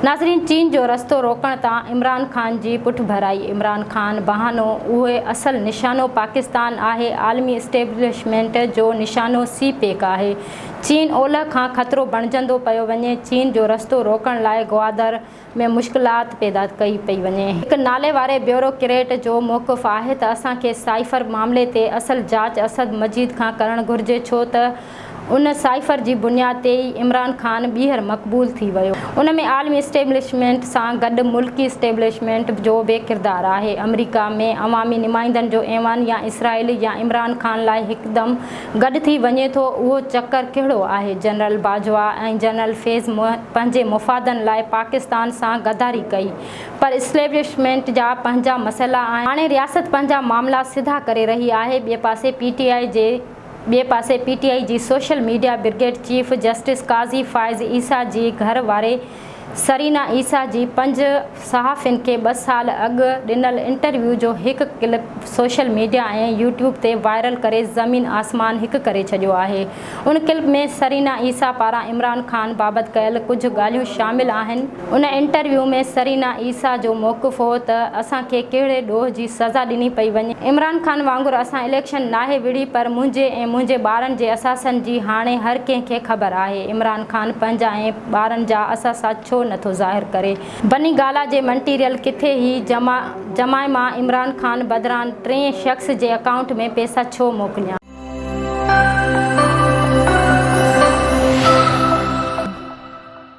नाज़रीन, चीन जो रस्तो रोकण तां इमरान ख़ान जी पुठ भराई। इमरान ख़ान बहानो उहे असल निशानो पाकिस्तान आहे। आलमी इस्टेब्लिशमेंट जो निशानो सी पेक आहे। चीन ओलह खां ख़तरो बणिजंदो पियो वञे। चीन जो रस्तो रोकण लाइ ग्वादर में मुश्किलात पैदा कई पई वञे। हिकु नाले वारे ब्यूरोक्रेट जो मौक़िफ़ आहे त असांखे साइफ़र मामले ते असल जांच असद मजीद खां करणु घुरिजे, छो त उन साइफ़र जी बुनियाद ते ई इमरान ख़ान ॿीहर मक़बूल थी वियो। उन में आलमी इस्टेब्लिशमेंट सां गॾु मुल्की इस्टेब्लिशमेंट जो बि किरदारु आहे। अमरीका में अवामी नुमाइंदनि जो ऐवान या इसराइल या इमरान ख़ान लाइ हिकदमि गॾु थी वञे थो, उहो चकर कहिड़ो आहे? जनरल बाजवा ऐं जनरल फैज़ पंहिंजे मुफ़ादनि लाइ पाकिस्तान सां गद्दारी कई, पर इस्टेब्लिशमेंट जा पंहिंजा मसइला आहिनि। हाणे रियासत पंहिंजा मामला सिधा करे रही आहे। ॿिए पासे पीटीआई जी social media brigade chief justice Qazi Faez Isa जी घर वारे सरीना ईसा जी 5 सहाफ़ियुनि खे 2 साल अॻु ॾिनल इंटरव्यू जो हिकु क्लिप सोशल मीडिया ऐं यूट्यूब ते वायरल करे ज़मीन आसमान हिकु करे छॾियो आहे। उन क्लिप में सरीना ईसा पारां इमरान ख़ान बाबति कयल कुझु ॻाल्हियूं शामिल आहिनि। उन इंटरव्यू में सरीना ईसा जो मौक़िफ़ हो त असांखे कहिड़े ॾोह जी सज़ा ॾिनी पई वञे। इमरान ख़ान वांगुरु असां इलेक्शन नाहे विढ़ी, पर मुंहिंजे ऐं मुंहिंजे ॿारनि जे असासनि जी हाणे हर कंहिंखे ख़बर आहे। इमरान ख़ान पंहिंजा ऐं ॿारनि जा असासा छो नथो ज़ाहिर करे? बनी गाला जे मटीरियल किथे ही जमाए मां इमरान ख़ान बदिरां 3 शख़्स जे अकाउंट में पैसा छो मोकिलिया?